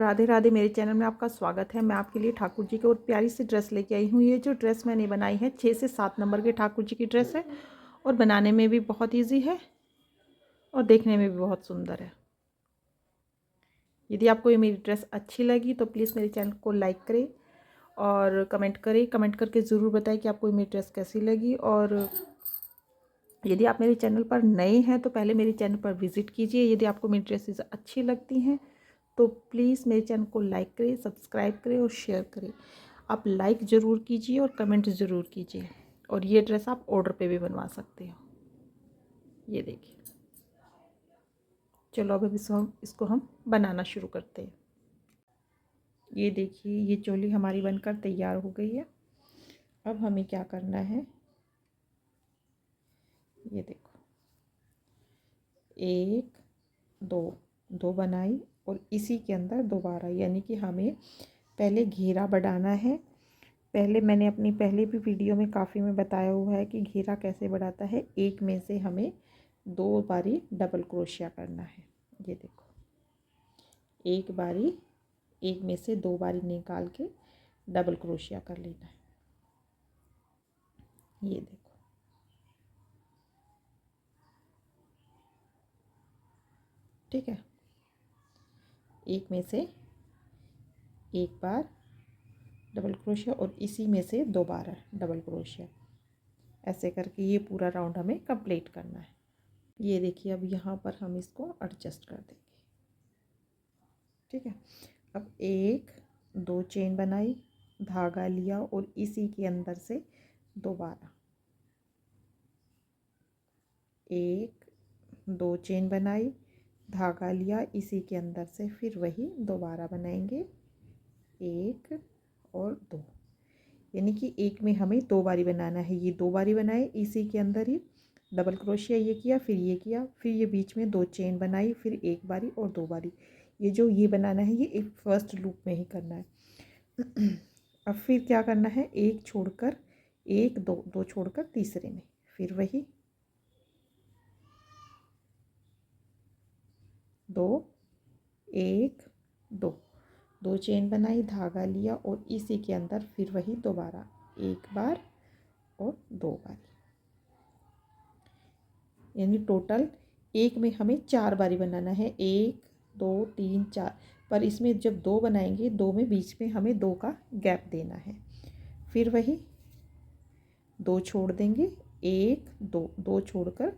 राधे राधे। मेरे चैनल में आपका स्वागत है। मैं आपके लिए ठाकुर जी की और प्यारी सी ड्रेस लेके आई हूँ। ये जो ड्रेस मैंने बनाई है 6 से 7 नंबर के ठाकुर जी की ड्रेस है और बनाने में भी बहुत इजी है और देखने में भी बहुत सुंदर है। यदि आपको ये मेरी ड्रेस अच्छी लगी तो प्लीज़ मेरे चैनल को लाइक करें और कमेंट करें। कमेंट करके ज़रूर बताएं कि आपको मेरी ड्रेस कैसी लगी। और यदि आप मेरे चैनल पर नए हैं तो पहले मेरे चैनल पर विज़िट कीजिए। यदि आपको मेरी ड्रेसेस अच्छी लगती हैं तो प्लीज़ मेरे चैनल को लाइक करें, सब्सक्राइब करें और शेयर करें। आप लाइक ज़रूर कीजिए और कमेंट ज़रूर कीजिए। और ये ड्रेस आप ऑर्डर पे भी बनवा सकते हो। ये देखिए। चलो अब इसको हम बनाना शुरू करते हैं। ये देखिए, ये चोली हमारी बनकर तैयार हो गई है। अब हमें क्या करना है, ये देखो, एक दो दो बनाई और इसी के अंदर दोबारा, यानी कि हमें पहले घेरा बढ़ाना है। पहले मैंने अपनी पहले भी वीडियो में काफ़ी में बताया हुआ है कि घेरा कैसे बढ़ाता है। एक में से हमें 2 बारी डबल क्रोशिया करना है। ये देखो, एक बारी, एक में से 2 बारी निकाल के डबल क्रोशिया कर लेना है। ये देखो, ठीक है। एक में से एक बार डबल क्रोशिया और इसी में से 2 बार डबल क्रोशिया। ऐसे करके ये पूरा राउंड हमें कंप्लीट करना है। ये देखिए, अब यहाँ पर हम इसको एडजस्ट कर देंगे, ठीक है। अब 1 2 चेन बनाई, धागा लिया और इसी के अंदर से दोबारा 1 2 चेन बनाई, धागा लिया, इसी के अंदर से फिर वही दोबारा बनाएंगे 1 और 2, यानी कि एक में हमें 2 बारी बनाना है। ये 2 बारी बनाए, इसी के अंदर ही डबल क्रोशिया ये किया, फिर ये किया, फिर ये बीच में 2 चेन बनाई, फिर एक बारी और 2 बारी। ये जो ये बनाना है ये एक फर्स्ट लूप में ही करना है। अब फिर क्या करना है, एक छोड़कर एक, दो दो छोड़कर तीसरे में फिर वही 2 1 2 2 चेन बनाई, धागा लिया और इसी के अंदर फिर वही दोबारा एक बार और 2 बारी, यानी टोटल एक में हमें 4 बारी बनाना है। 1 2 3 4, पर इसमें जब 2 बनाएंगे 2 में बीच में हमें 2 का गैप देना है। फिर वही 2 छोड़ देंगे, 1 2 2 छोड़कर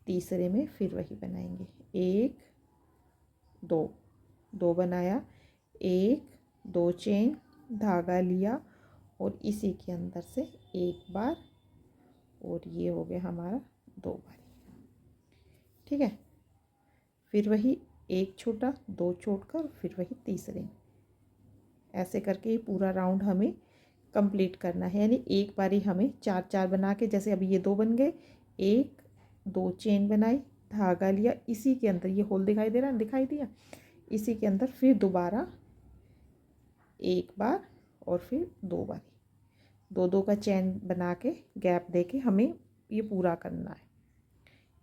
तीसरे में फिर वही बनाएंगे 1 2 2 बनाया, 1 2 चेन, धागा लिया और इसी के अंदर से एक बार और ये हो गया हमारा 2 बारी, ठीक है। फिर वही एक छोटा, 2 छोड़कर फिर वही तीसरे में। ऐसे करके ये पूरा राउंड हमें कंप्लीट करना है, यानी एक बारी हमें 4 4 बना के, जैसे अभी ये 2 बन गए, 1 2 चेन बनाई, धागा लिया, इसी के अंदर ये होल दिखाई दे रहा है, दिखाई दिया, इसी के अंदर फिर दोबारा एक बार और फिर 2 बारी, 2 2 का चेन बना के गैप दे के हमें ये पूरा करना है।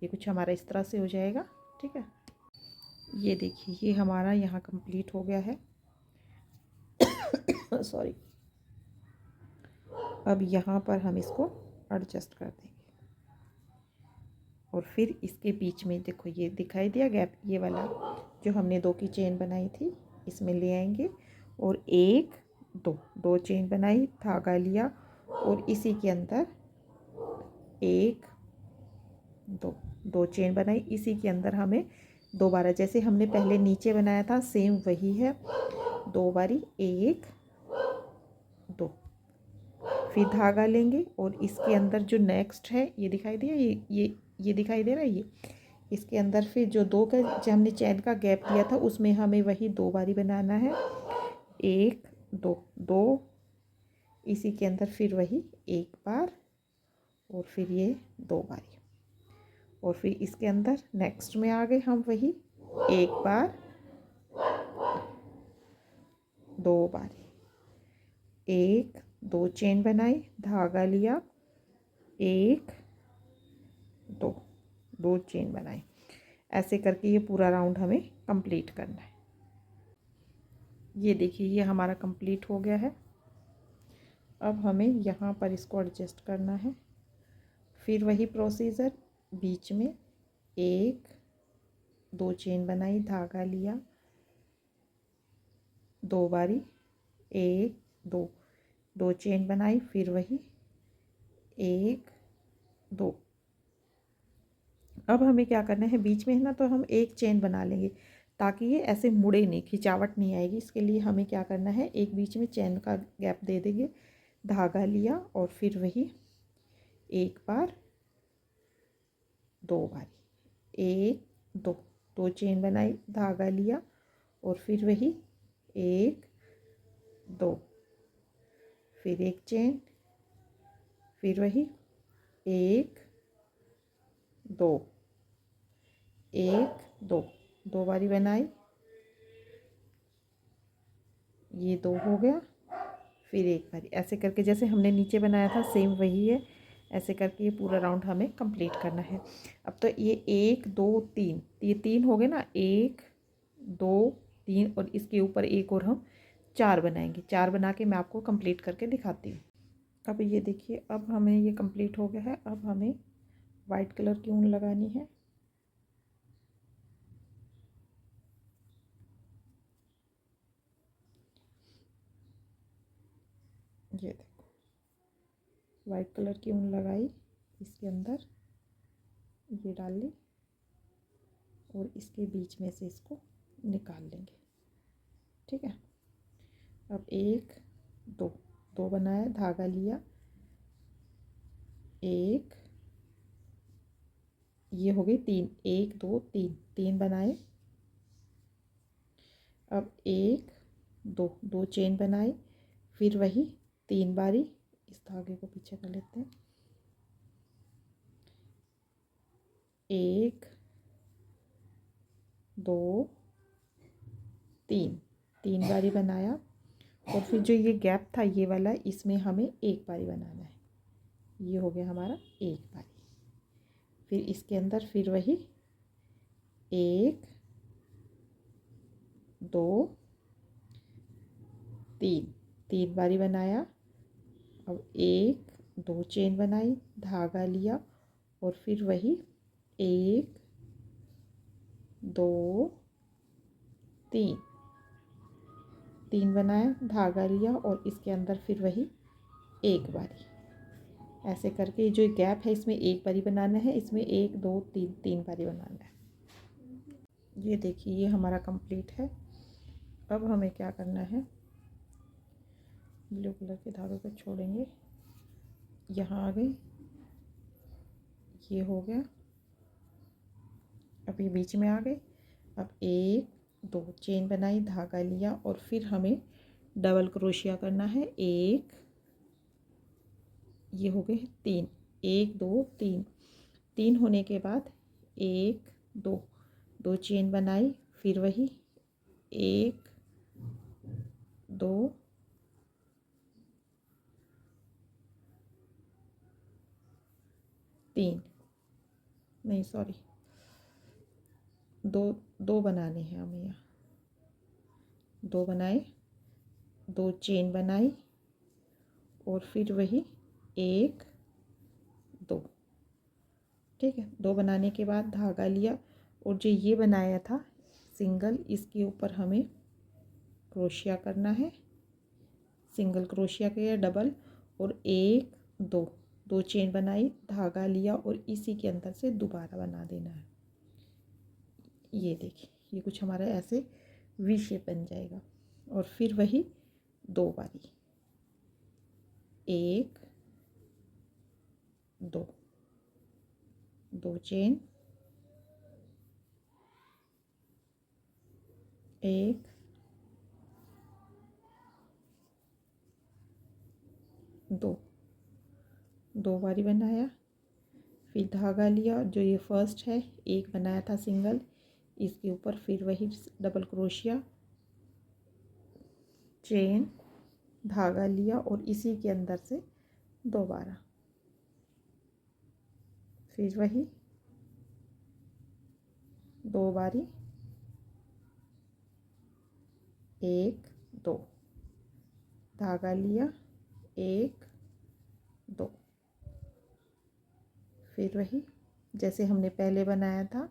ये कुछ हमारा इस तरह से हो जाएगा, ठीक है। ये देखिए, ये हमारा यहाँ कंप्लीट हो गया है। सॉरी। अब यहाँ पर हम इसको एडजस्ट कर देंगे और फिर इसके बीच में देखो ये दिखाई दिया गैप, ये वाला जो हमने 2 की चेन बनाई थी इसमें ले आएंगे और 1 2 2 चेन बनाई, धागा लिया और इसी के अंदर 1 2 2 चेन बनाई, इसी के अंदर हमें दोबारा, जैसे हमने पहले नीचे बनाया था सेम वही है, 2 बारी 1 2, फिर धागा लेंगे और इसके अंदर जो नेक्स्ट है ये दिखाई दिया, ये दिखाई दे रहा है, ये इसके अंदर फिर जो 2 का जो हमने चैन का गैप दिया था उसमें हमें वही 2 बारी बनाना है, 1 2 2, इसी के अंदर फिर वही एक बार और फिर ये 2 बारी, और फिर इसके अंदर नेक्स्ट में आ गए हम वही एक बार 2 बारी, 1 2 चेन बनाई, धागा लिया, 1 2 2 चेन बनाई। ऐसे करके ये पूरा राउंड हमें कंप्लीट करना है। ये देखिए ये हमारा कंप्लीट हो गया है। अब हमें यहाँ पर इसको एडजस्ट करना है। फिर वही प्रोसीजर, बीच में एक दो चेन बनाई, धागा लिया, दो बारी, एक दो, दो चेन बनाई, फिर वही एक दो। अब हमें क्या करना है, बीच में है ना, तो हम एक चेन बना लेंगे ताकि ये ऐसे मुड़े नहीं, खिंचावट नहीं आएगी। इसके लिए हमें क्या करना है, एक बीच में चेन का गैप दे देंगे, धागा लिया और फिर वही एक बार दो बारी, एक दो, दो चेन बनाई, धागा लिया और फिर वही एक दो, फिर एक चेन, फिर वही एक दो, एक दो, दो बारी बनाई, ये दो हो गया, फिर एक बारी, ऐसे करके जैसे हमने नीचे बनाया था सेम वही है। ऐसे करके ये पूरा राउंड हमें कंप्लीट करना है। अब तो ये एक दो तीन, ये तीन हो गए ना, एक दो तीन, और इसके ऊपर एक और हम चार बनाएंगे। चार बना के मैं आपको कंप्लीट करके दिखाती हूँ। अब ये देखिए, अब हमें ये कंप्लीट हो गया है। अब हमें वाइट कलर की ऊन लगानी है। ये देखो, वाइट कलर की ऊन लगाई, इसके अंदर ये डाल ली और इसके बीच में से इसको निकाल लेंगे। ठीक है। अब एक दो, दो बनाया, धागा लिया, एक, ये हो गई तीन, एक दो तीन, तीन बनाए। अब एक दो, दो चेन बनाई, फिर वही तीन बारी, इस धागे को पीछे कर लेते हैं, एक दो तीन, तीन बारी बनाया और फिर जो ये गैप था ये वाला, इसमें हमें एक बारी बनाना है। ये हो गया हमारा एक बारी। फिर इसके अंदर फिर वही एक दो तीन, तीन बारी बनाया। अब एक दो चेन बनाई, धागा लिया और फिर वही एक दो तीन, तीन बनाया, धागा लिया और इसके अंदर फिर वही एक बारी। ऐसे करके जो गैप है इसमें एक बारी बनाना है, इसमें एक दो तीन, तीन बारी बनाना है। ये देखिए ये हमारा कंप्लीट है। अब हमें क्या करना है, ब्लू कलर के धागे को छोड़ेंगे, यहाँ आ गई, ये हो गया। अब ये बीच में आ गए। अब एक दो चेन बनाई, धागा लिया और फिर हमें डबल क्रोशिया करना है। एक, ये हो गए तीन, एक दो तीन, तीन होने के बाद एक दो, दो चेन बनाई, फिर वही एक दो तीन, नहीं सॉरी, दो, दो बनाने हैं हमें यहाँ, दो बनाए, दो चेन बनाई और फिर वही एक दो। ठीक है, दो बनाने के बाद धागा लिया और जो ये बनाया था सिंगल, इसके ऊपर हमें क्रोशिया करना है। सिंगल क्रोशिया किया, डबल, और एक दो, दो चेन बनाई, धागा लिया और इसी के अंदर से दोबारा बना देना है। ये देखिए ये कुछ हमारा ऐसे वी शेप बन जाएगा। और फिर वही दो बारी, एक दो, दो चेन, एक दो, दो बारी बनाया, फिर धागा लिया, जो ये फर्स्ट है एक बनाया था सिंगल, इसके ऊपर फिर वही डबल क्रोशिया, चेन, धागा लिया और इसी के अंदर से दोबारा फिर वही दो बारी, एक दो, धागा लिया, एक दो, फिर वही जैसे हमने पहले बनाया था,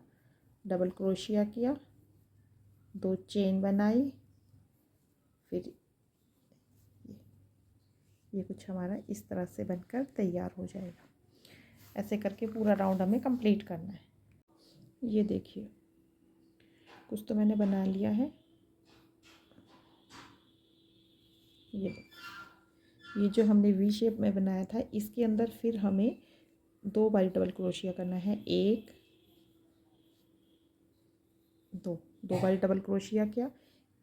डबल क्रोशिया किया, 2 चेन बनाई, फिर ये कुछ हमारा इस तरह से बनकर तैयार हो जाएगा। ऐसे करके पूरा राउंड हमें कंप्लीट करना है। ये देखिए कुछ तो मैंने बना लिया है। ये जो हमने वी शेप में बनाया था, इसके अंदर फिर हमें 2 बारी डबल क्रोशिया करना है। एक दो, 2 बारी डबल क्रोशिया किया,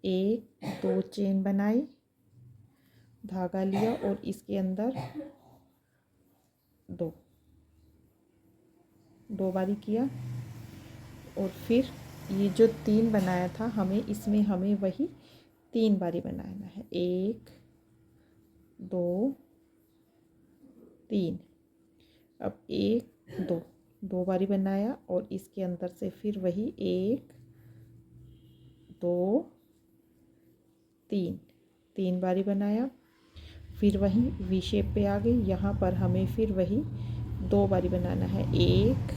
1 2 चेन बनाई, धागा लिया और इसके अंदर 2 बारी किया। और फिर ये जो 3 बनाया था इसमें हमें वही 3 बारी बनाना है। 1 2 3। अब 1 2 बारी बनाया और इसके अंदर से फिर वही 1 2 3 बारी बनाया। फिर वही वी शेप पे आ गई। यहाँ पर हमें फिर वही 2 बारी बनाना है। 1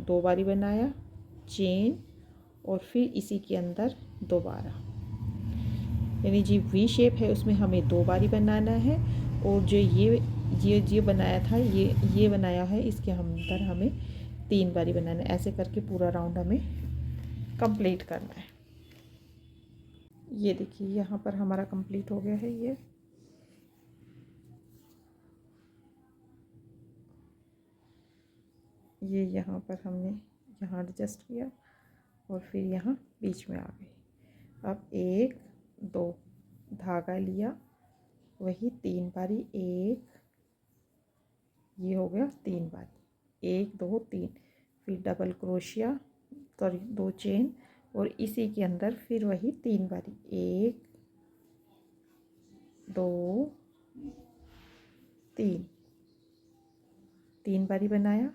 2 बारी बनाया, चेन, और फिर इसी के अंदर दोबारा, यानी जी वी शेप है उसमें हमें 2 बारी बनाना है। और जो ये बनाया था, ये बनाया है, इसके अंदर हमें 3 बारी बनाना है। ऐसे करके पूरा राउंड हमें कंप्लीट करना है। ये देखिए यहाँ पर हमारा कंप्लीट हो गया है। ये यहाँ पर हमने यहाँ एडजस्ट किया और फिर यहाँ बीच में आ गई। अब 1 2 धागा लिया, वही 3 बारी, ये हो गया 3 बारी, 1 2 3। फिर डबल क्रोशिया, सॉरी 2 चेन, और इसी के अंदर फिर वही 3 बारी, 1 2 3 बारी बनाया।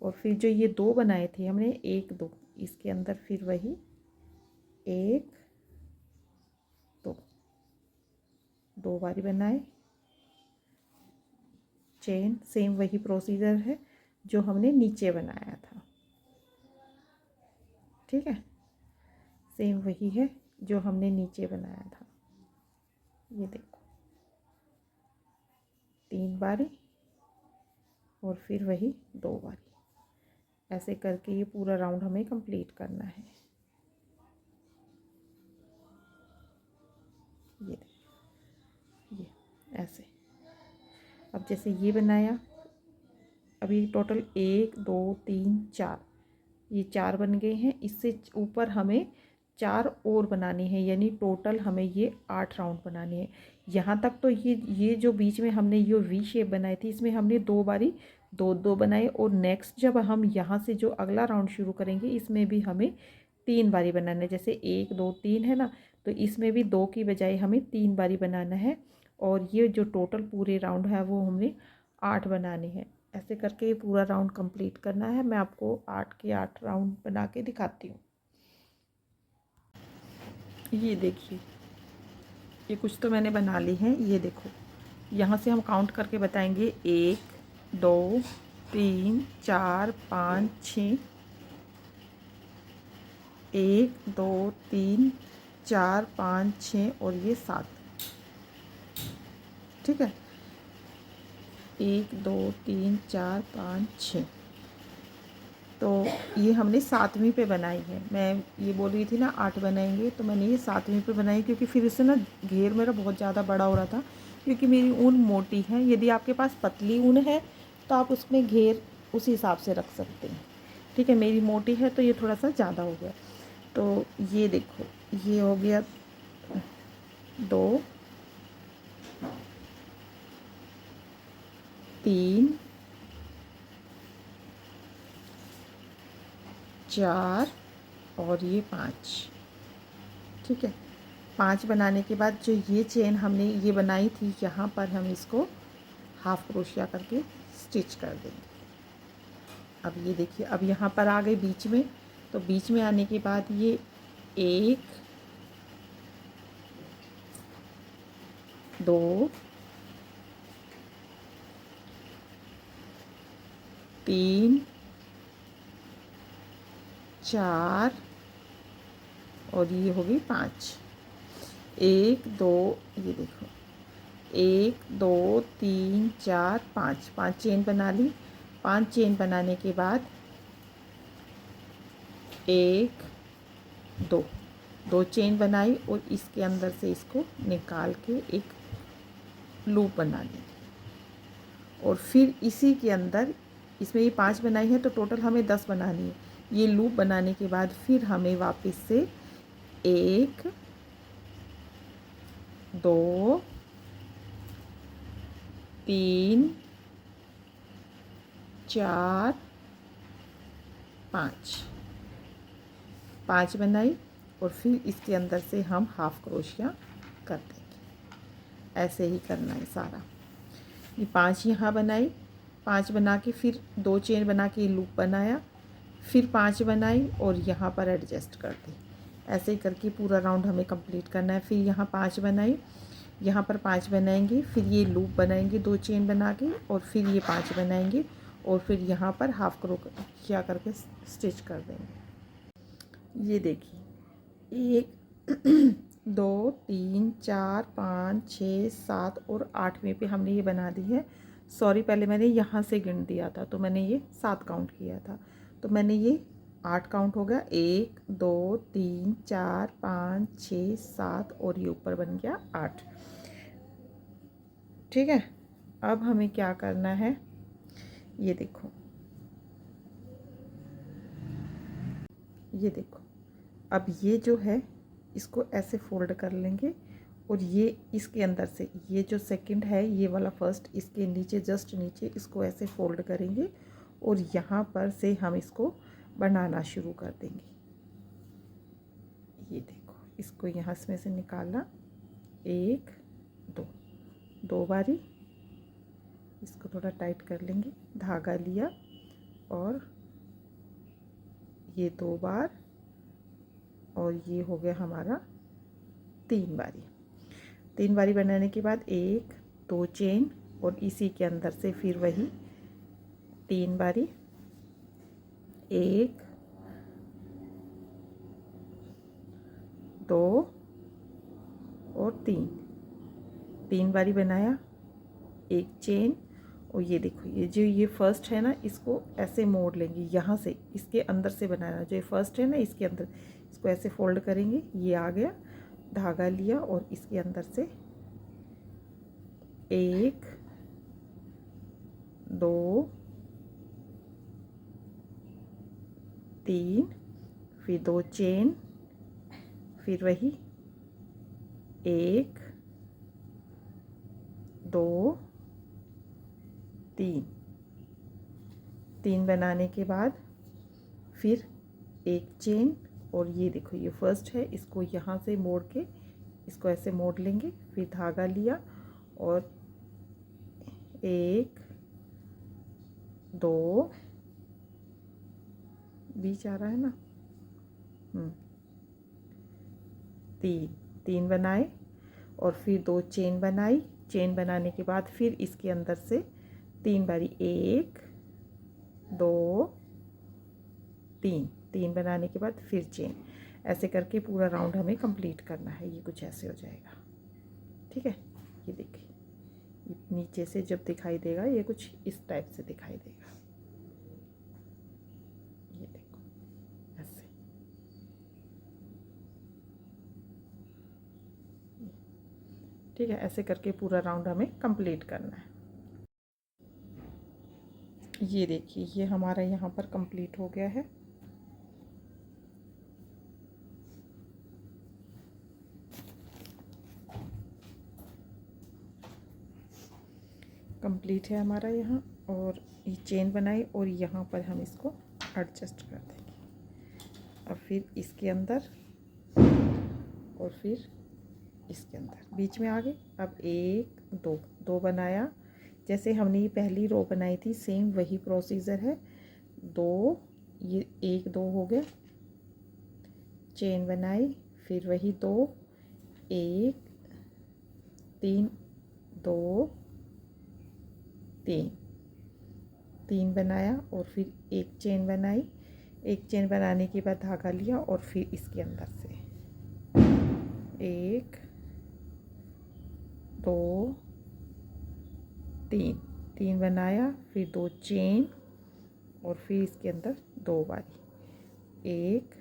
और फिर जो ये 2 बनाए थे हमने, 1 2, इसके अंदर फिर वही 1 2 बारी बनाए, चेन, सेम वही प्रोसीजर है जो हमने नीचे बनाया था। ठीक है, सेम वही है जो हमने नीचे बनाया था। ये देखो 3 बारी और फिर वही 2 बारी। ऐसे करके ये पूरा राउंड हमें कंप्लीट करना है। ये ऐसे। अब जैसे ये बनाया, अभी टोटल 1 2 3 4, ये 4 बन गए हैं। इससे ऊपर हमें 4 और बनाने हैं, यानी टोटल हमें ये 8 राउंड बनाने हैं। यहाँ तक तो ये जो बीच में हमने ये वी शेप बनाई थी, इसमें हमने 2 बारी 2 2 बनाए। और नेक्स्ट जब हम यहाँ से जो अगला राउंड शुरू करेंगे, इसमें भी हमें 3 बारी बनाना है। जैसे 1 2 3 है ना, तो इसमें भी 2 की बजाय हमें 3 बारी बनाना है। और ये जो टोटल पूरे राउंड है वो हमने 8 बनाने हैं। ऐसे करके ये पूरा राउंड कंप्लीट करना है। मैं आपको 8 के 8 राउंड बना के दिखाती हूँ। ये देखिए, ये कुछ तो मैंने बना ली हैं। ये देखो, यहाँ से हम काउंट करके बताएंगे, 1 2 3 4 5 6, 1 2 3 4 5 6 और ये 7। ठीक है, 1 2 3 4 5 6। तो ये हमने 7वीं पे बनाई है। मैं ये बोल रही थी ना 8 बनाएंगे, तो मैंने ये 7वीं पे बनाई, क्योंकि फिर इससे ना घेर मेरा बहुत ज़्यादा बड़ा हो रहा था, क्योंकि मेरी ऊन मोटी है। यदि आपके पास पतली ऊन है तो आप उसमें घेर उस हिसाब से रख सकते हैं। ठीक है, मेरी मोटी है तो ये थोड़ा सा ज़्यादा हो गया। तो ये देखो, ये हो गया 2 3 4 और ये 5। ठीक है, 5 बनाने के बाद जो ये चेन हमने ये बनाई थी, यहाँ पर हम इसको हाफ क्रोशिया करके स्टिच कर देंगे। अब ये देखिए, अब यहाँ पर आ गए बीच में। तो बीच में आने के बाद ये 1 2 3 4 और ये होगी 5। 1 2, ये देखो 1 2 3 4 5, 5 चेन बना ली। 5 चेन बनाने के बाद 1 2, 2 चेन बनाई और इसके अंदर से इसको निकाल के एक लूप बना ली। और फिर इसी के अंदर, इसमें ये 5 बनाई है तो टोटल हमें 10 बनानी है। ये लूप बनाने के बाद फिर हमें वापस से 1 2 3 4 5, 5 बनाई और फिर इसके अंदर से हम हाफ क्रोशिया कर देंगे। ऐसे ही करना है सारा। ये 5 यहाँ बनाई, 5 बना के फिर 2 चेन बना के लूप बनाया, फिर 5 बनाई और यहाँ पर एडजस्ट कर दी। ऐसे ही करके पूरा राउंड हमें कंप्लीट करना है। फिर यहाँ 5 बनाई, यहाँ पर 5 बनाएंगे, फिर ये लूप बनाएंगे 2 चेन बना के और फिर ये 5 बनाएंगे और फिर यहाँ पर हाफ क्रोशिया करके स्टिच कर देंगे। ये देखिए 1 2 3 4 5 6 7 और 8वें पे हमने ये बना दी है। सॉरी, पहले मैंने यहाँ से गिन दिया था तो मैंने ये 7 काउंट किया था, तो मैंने ये 8 काउंट हो गया। 1 2 3 4 5 6 7 और ये ऊपर बन गया 8। ठीक है, अब हमें क्या करना है, ये देखो, ये देखो, अब ये जो है इसको ऐसे फोल्ड कर लेंगे और ये इसके अंदर से, ये जो सेकंड है ये वाला फर्स्ट, इसके नीचे जस्ट नीचे इसको ऐसे फोल्ड करेंगे और यहाँ पर से हम इसको बनाना शुरू कर देंगे। ये देखो, इसको यहाँ में से निकाला, 1 2, 2 बारी इसको थोड़ा टाइट कर लेंगे, धागा लिया और ये 2 बार और ये हो गया हमारा 3 बारी। 3 बारी बनाने के बाद 1 2 चेन और इसी के अंदर से फिर वही 3 बारी, 1 2 और 3 बारी बनाया, 1 चेन और ये देखो, ये जो ये फर्स्ट है ना, इसको ऐसे मोड़ लेंगे, यहाँ से इसके अंदर से बनाना, जो ये फर्स्ट है ना इसके अंदर, इसको ऐसे फोल्ड करेंगे, ये आ गया, धागा लिया और इसके अंदर से 1 2 3, फिर 2 चेन, फिर वही 1 2 3 बनाने के बाद फिर 1 चेन और ये देखो, ये फर्स्ट है, इसको यहाँ से मोड़ के इसको ऐसे मोड़ लेंगे, फिर धागा लिया और 1 2, बीच आ रहा है ना, 3 बनाए और फिर 2 चेन बनाई। चेन बनाने के बाद फिर इसके अंदर से 3 बारी, 1 2 3 बनाने के बाद फिर चेन। ऐसे करके पूरा राउंड हमें कंप्लीट करना है। ये कुछ ऐसे हो जाएगा। ठीक है, ये देखिए, नीचे से जब दिखाई देगा ये कुछ इस टाइप से दिखाई देगा। ये देखो ऐसे। ठीक है, ऐसे करके पूरा राउंड हमें कंप्लीट करना है। ये देखिए, ये हमारा यहाँ पर कंप्लीट हो गया है। कंप्लीट है हमारा यहाँ, और ये चेन बनाई और यहाँ पर हम इसको एडजस्ट कर देंगे। अब फिर इसके अंदर और फिर इसके अंदर बीच में आ गए। अब 1 2 बनाया, जैसे हमने ये पहली रो बनाई थी सेम वही प्रोसीजर है। 2, ये 1 2 हो गया, चेन बनाई, फिर वही 2 1 3 2 3 3 बनाया और फिर एक चेन बनाई। एक चेन बनाने के बाद धागा लिया और फिर इसके अंदर से 1 2 3 बनाया, फिर 2 चेन और फिर इसके अंदर 2 बारी, 1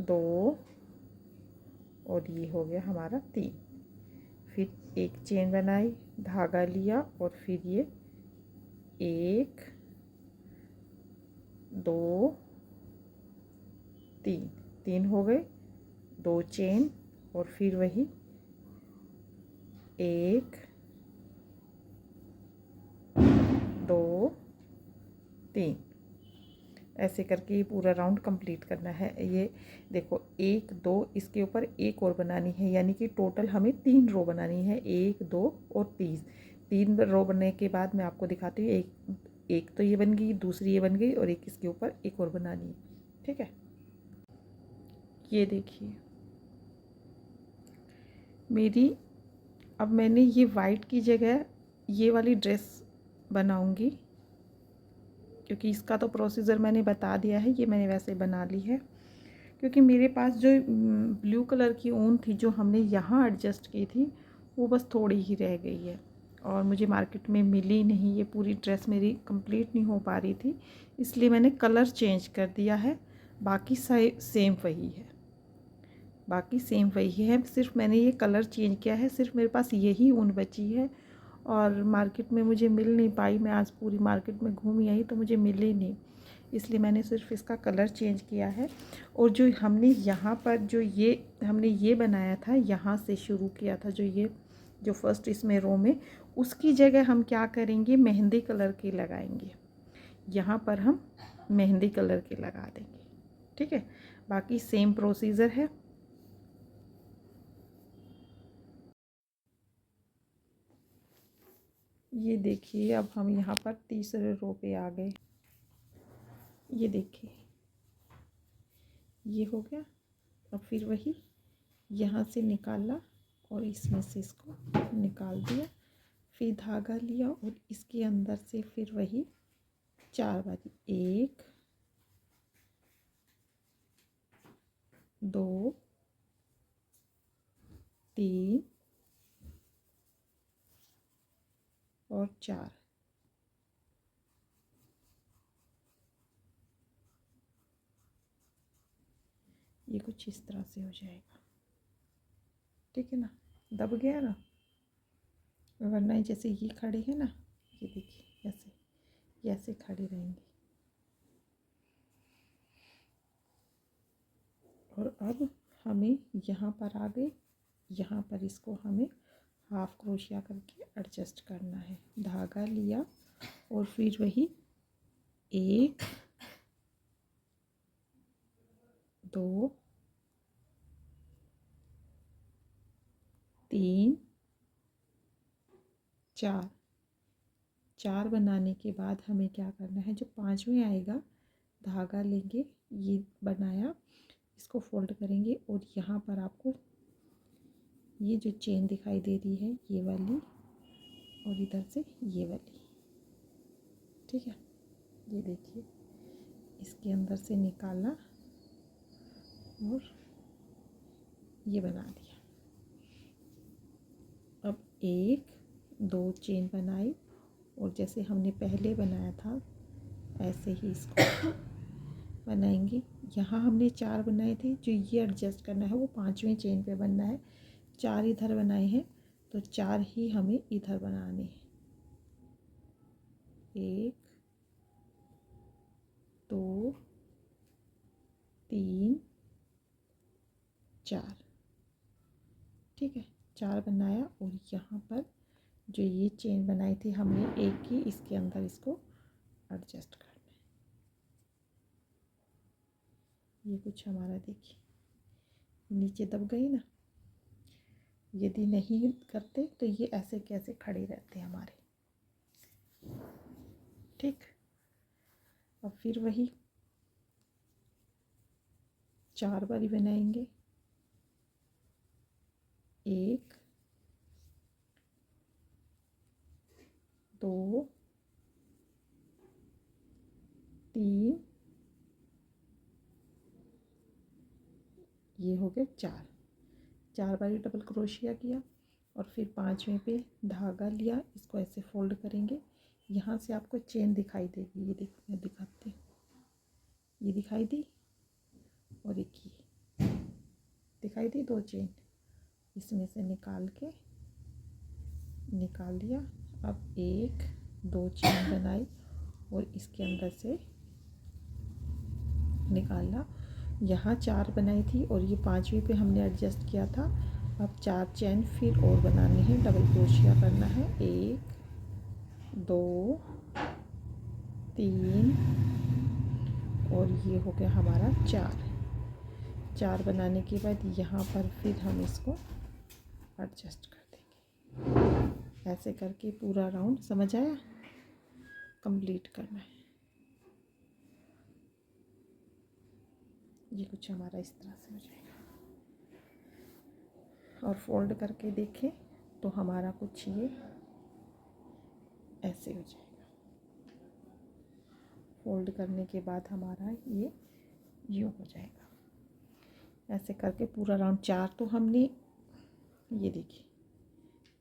2 और ये हो गया हमारा 3। फिर एक चेन बनाई, धागा लिया और फिर ये 1 2 3 हो गए, 2 चेन और फिर वही 1 2 3। ऐसे करके ये पूरा राउंड कंप्लीट करना है। ये देखो 1 2 इसके ऊपर एक और बनानी है, यानी कि टोटल हमें 3 रो बनानी है, 1 2 और 3 रो बनने के बाद मैं आपको दिखाती हूँ। एक तो ये बन गई, दूसरी ये बन गई और एक इसके ऊपर एक और बनानी है। ठीक है, ये देखिए मेरी, अब मैंने ये वाइट की जगह ये वाली ड्रेस बनाऊंगी, क्योंकि इसका तो प्रोसीजर मैंने बता दिया है, ये मैंने वैसे बना ली है। क्योंकि मेरे पास जो ब्लू कलर की ऊन थी जो हमने यहाँ एडजस्ट की थी, वो बस थोड़ी ही रह गई है और मुझे मार्केट में मिली नहीं। ये पूरी ड्रेस मेरी कंप्लीट नहीं हो पा रही थी, इसलिए मैंने कलर चेंज कर दिया है। बाकी सेम वही है, बाकी सेम वही है, सिर्फ मैंने ये कलर चेंज किया है। सिर्फ मेरे पास यही ऊन बची है और मार्केट में मुझे मिल नहीं पाई। मैं आज पूरी मार्केट में घूम आई तो मुझे मिली नहीं, इसलिए मैंने सिर्फ इसका कलर चेंज किया है। और जो हमने यहाँ पर जो हमने ये बनाया था, यहाँ से शुरू किया था, जो फर्स्ट इसमें रो में, उसकी जगह हम क्या करेंगे, मेहंदी कलर के लगाएंगे। यहाँ पर हम मेहंदी कलर के लगा देंगे। ठीक है, बाकी सेम प्रोसीजर है। ये देखिए अब हम यहाँ पर तीसरे रो पे आ गए। ये देखिए ये हो गया। अब फिर वही यहाँ से निकाला और इसमें से इसको निकाल दिया, फिर धागा लिया और इसके अंदर से फिर वही 4 बारी, 1 2 3 और 4। ये कुछ इस तरह से हो जाएगा। ठीक है ना, दब गया ना, वरना जैसे ये खड़े हैं ना, ये देखिए ऐसे खड़े रहेंगे। और अब हमें यहाँ पर आ गए, यहाँ पर इसको हमें हाफ क्रोशिया करके एडजस्ट करना है। धागा लिया और फिर वही 1 2 3 4 बनाने के बाद हमें क्या करना है, जो 5वें आएगा धागा लेंगे, ये बनाया, इसको फोल्ड करेंगे और यहाँ पर आपको ये जो चेन दिखाई दे रही है ये वाली और इधर से ये वाली। ठीक है, ये देखिए इसके अंदर से निकाला और ये बना दिया। अब 1 2 चेन बनाई और जैसे हमने पहले बनाया था ऐसे ही इसको बनाएंगे। यहाँ हमने 4 बनाए थे, जो ये एडजस्ट करना है वो 5वें चेन पे बनना है। 4 इधर बनाए हैं तो 4 ही हमें इधर बनाने हैं। 1 2 3 4। ठीक है, 4 बनाया और यहाँ पर जो ये चेन बनाई थी हमने एक की, इसके अंदर इसको एडजस्ट करना है। ये कुछ हमारा देखिए नीचे दब गई ना, यदि नहीं करते तो ये ऐसे कैसे खड़े रहते हमारे। ठीक, अब फिर वही 4 बारी बनाएंगे। 1 2 3, ये हो गया 4 बारी डबल क्रोशिया किया और फिर 5वें पे धागा लिया, इसको ऐसे फोल्ड करेंगे। यहाँ से आपको चेन दिखाई देगी, ये मैं दिखाती हूँ, ये दिखाई दी और एक ये दिखाई दी, 2 चेन इसमें से निकाल लिया। अब 1 2 चेन बनाई और इसके अंदर से निकाला। यहाँ 4 बनाई थी और ये 5वीं पे हमने एडजस्ट किया था। अब 4 चेन फिर और बनानी है, डबल क्रोशिया करना है। 1 2 3 और ये हो गया हमारा 4 बनाने के बाद यहाँ पर फिर हम इसको एडजस्ट कर देंगे। ऐसे करके पूरा राउंड, समझ आया, कंप्लीट करना है। ये कुछ हमारा इस तरह से हो जाएगा और फोल्ड करके देखें तो हमारा कुछ ये ऐसे हो जाएगा। फोल्ड करने के बाद हमारा ये यूँ हो जाएगा। ऐसे करके पूरा राउंड 4 तो हमने, ये देखिए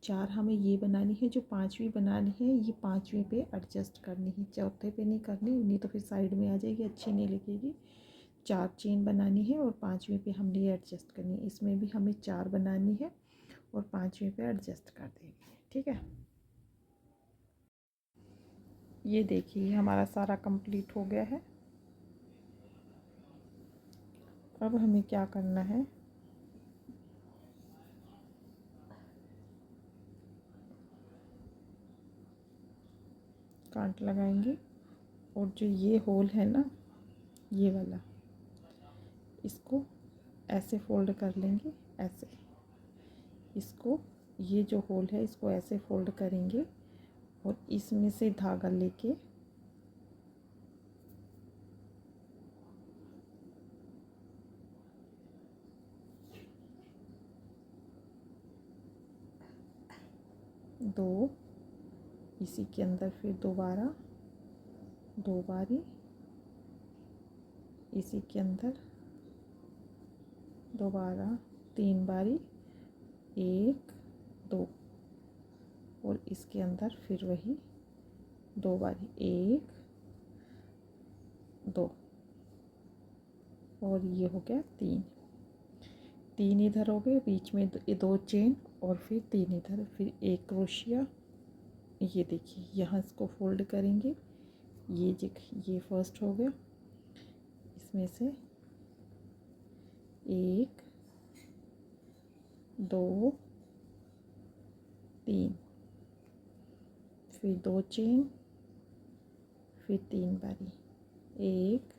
4 हमें ये बनानी है, जो 5वीं बनानी है ये 5वीं पे एडजस्ट करनी है, चौथे पे नहीं करनी, नहीं तो फिर साइड में आ जाएगी, अच्छी नहीं लगेगी। 4 चेन बनानी है और 5वीं पे हमने ये एडजस्ट करनी है। इसमें भी हमें 4 बनानी है और 5वीं पे एडजस्ट कर देंगे, ठीक है। ये देखिए हमारा सारा कंप्लीट हो गया है। अब हमें क्या करना है, कांट लगाएंगे और जो ये होल है ना, ये वाला, इसको ऐसे फोल्ड कर लेंगे, ऐसे इसको, ये जो होल है इसको ऐसे फोल्ड करेंगे और इसमें से धागा लेके दो, इसी के अंदर फिर दोबारा 2 बारी, इसी के अंदर दोबारा 3 बारी, 1 2 और इसके अंदर फिर वही 2 बारी, 1 2 और ये हो गया 3 इधर हो गए, बीच में 2 चेन और फिर 3 इधर, फिर 1 क्रोशिया। ये देखिए यहाँ इसको फोल्ड करेंगे, ये फर्स्ट हो गया, इसमें से 1 2 3, फिर 2 चेन, फिर 3 बारी, 1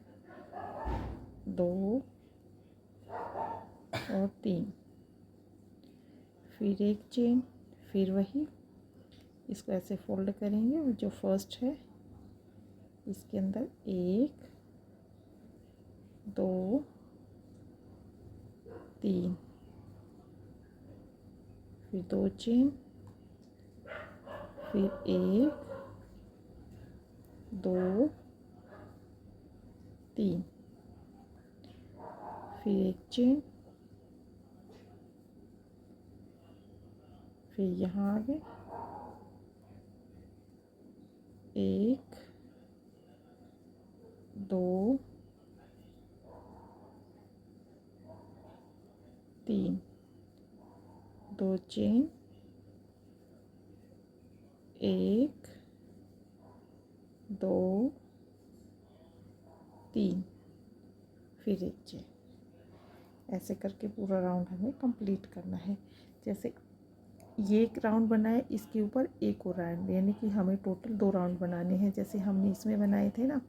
2 और 3, फिर 1 चेन, फिर वही, इसको ऐसे फोल्ड करेंगे और जो फर्स्ट है इसके अंदर 1 2 3, फिर 2 चेन, फिर 1 2 3, फिर 1 चेन, फिर यहाँ आगे 1 2 3, 2 चेन, 1 2 3, फिर 1 चेन। ऐसे करके पूरा राउंड हमें कंप्लीट करना है। जैसे ये एक राउंड बनाए, इसके ऊपर एक और राउंड, यानी कि हमें टोटल 2 राउंड बनाने हैं। जैसे हमने इसमें बनाए थे ना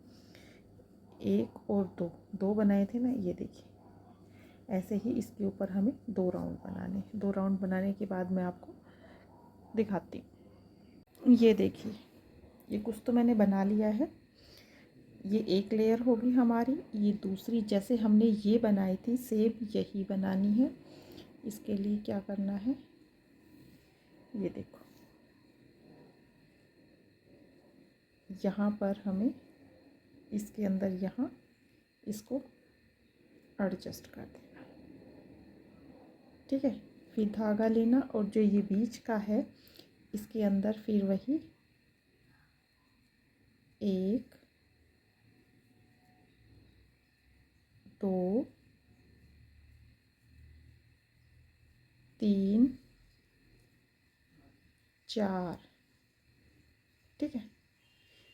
1 और 2 बनाए थे ना, ये देखिए ऐसे ही इसके ऊपर हमें 2 राउंड बनाने हैं। 2 राउंड बनाने के बाद मैं आपको दिखाती हूँ। ये देखिए ये कुछ तो मैंने बना लिया है, ये एक लेयर होगी हमारी। ये दूसरी जैसे हमने ये बनाई थी सेम यही बनानी है। इसके लिए क्या करना है, ये देखो यहाँ पर हमें इसके अंदर यहाँ इसको एडजस्ट कर देना, ठीक है। फिर धागा लेना और जो ये बीच का है इसके अंदर फिर वही 1 2 3 4, ठीक है।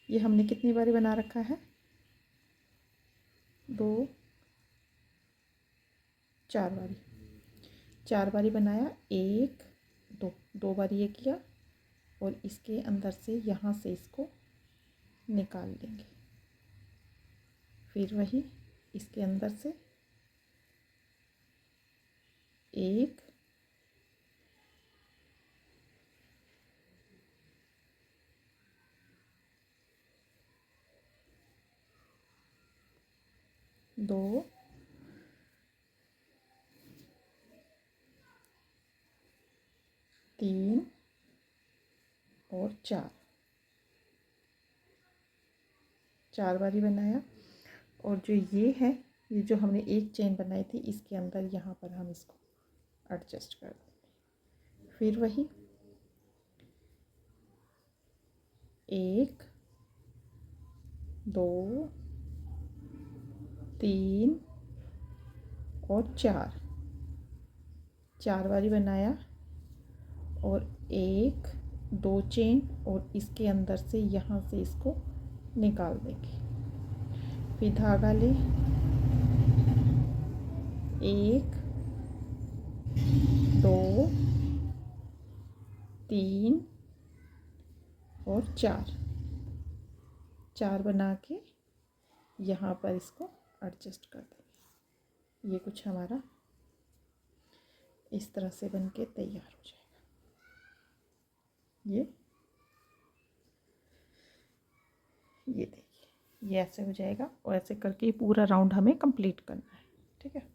ये हमने कितनी बारी बना रखा है, 2 4 बारी, 4 बारी बनाया, 1 2 2 बारी ये किया और इसके अंदर से यहाँ से इसको निकाल लेंगे। फिर वही इसके अंदर से 1 2 3 और 4, 4 बारी बनाया और जो ये है, ये जो हमने एक चेन बनाई थी इसके अंदर यहाँ पर हम इसको एडजस्ट कर देंगे। फिर वही 1 2 3 और 4, 4 बारी बनाया और 1 2 चेन और इसके अंदर से यहाँ से इसको निकाल देंगे। फिर धागा ले, 1 2 3 और 4, 4 बना के यहाँ पर इसको एडजस्ट कर देंगे। ये कुछ हमारा इस तरह से बन के तैयार हो जाएगा। ये देखिए, ये ऐसे हो जाएगा और ऐसे करके पूरा राउंड हमें कंप्लीट करना है, ठीक है।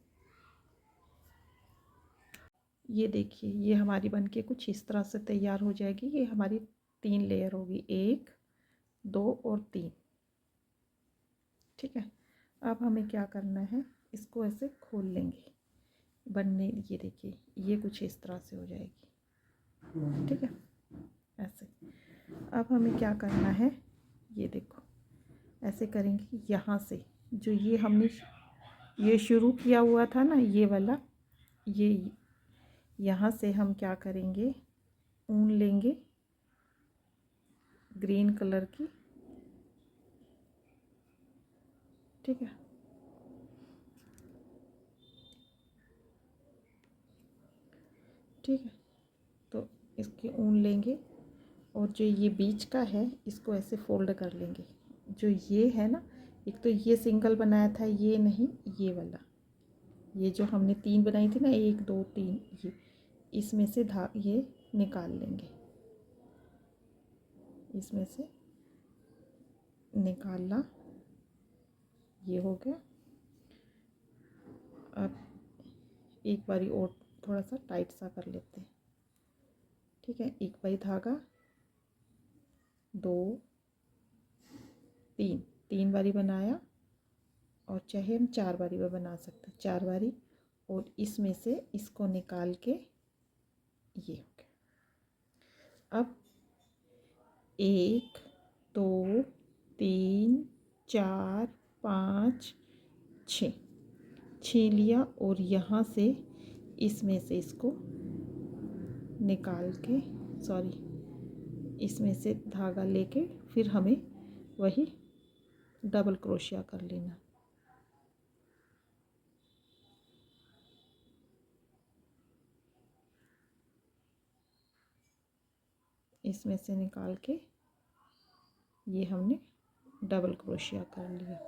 ये देखिए, ये हमारी बन के कुछ इस तरह से तैयार हो जाएगी। ये हमारी 3 लेयर होगी, 1 2 और 3, ठीक है। अब हमें क्या करना है, इसको ऐसे खोल लेंगे बनने, ये देखिए ये कुछ इस तरह से हो जाएगी, ठीक है, ऐसे। अब हमें क्या करना है, ये देखो ऐसे करेंगे, यहाँ से जो ये हमने ये शुरू किया हुआ था ना ये वाला, ये यहाँ से हम क्या करेंगे, ऊन लेंगे ग्रीन कलर की, ठीक है। ठीक है, तो इसकी ऊन लेंगे और जो ये बीच का है इसको ऐसे फोल्ड कर लेंगे। जो ये है ना, एक तो ये सिंगल बनाया था, ये नहीं, ये वाला, ये जो हमने 3 बनाई थी ना, 1 2 3, ये इसमें से ये निकाल लेंगे, इसमें से निकालना, ये हो गया। अब एक बारी और थोड़ा सा टाइट सा कर लेते हैं, ठीक है। एक बारी धागा, 2 3, 3 बारी बनाया और चाहे हम 4 बारी में बना सकते हैं, 4 बारी, और इसमें से इसको निकाल के ये हो गया। अब 1 2 3 4 5 6 लिया और यहाँ से इसमें से इसको निकाल के, सॉरी, इसमें से धागा लेके फिर हमें वही डबल क्रोशिया कर लेना। इसमें से निकाल के ये हमने डबल क्रोशिया कर लिया।